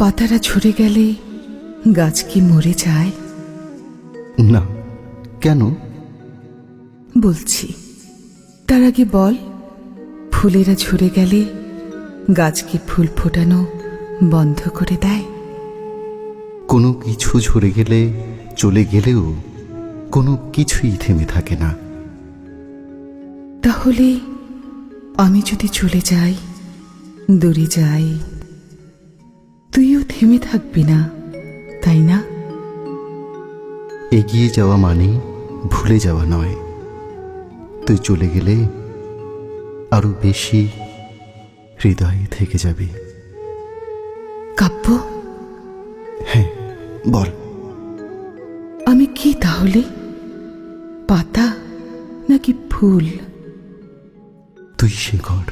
পাতারা ঝরে গেলে গাছ কি মরে যায়? না, কেন? বলছি, তার আগে বল, ফুলেরা ঝরে গেলে গাছ কি ফুল ফোটানো বন্ধ করে দেয়? কোনো কিছু ঝরে গেলে, চলে গেলেও কোনো কিছুই থেমে থাকে না। তাহলে আমি যদি চলে যাই, দূরে যাই, তুইও থেমে থাকবি না, তাই না? এগিয়ে যাওয়া মানে ভুলে যাওয়া নয়। তুই চলে গেলে আরো বেশি হৃদয়ে থেকে যাবে। কাব্য, হ্যাঁ, বল। আমি কি তাহলে? পাতা নাকি ফুল? তুই শিকড়।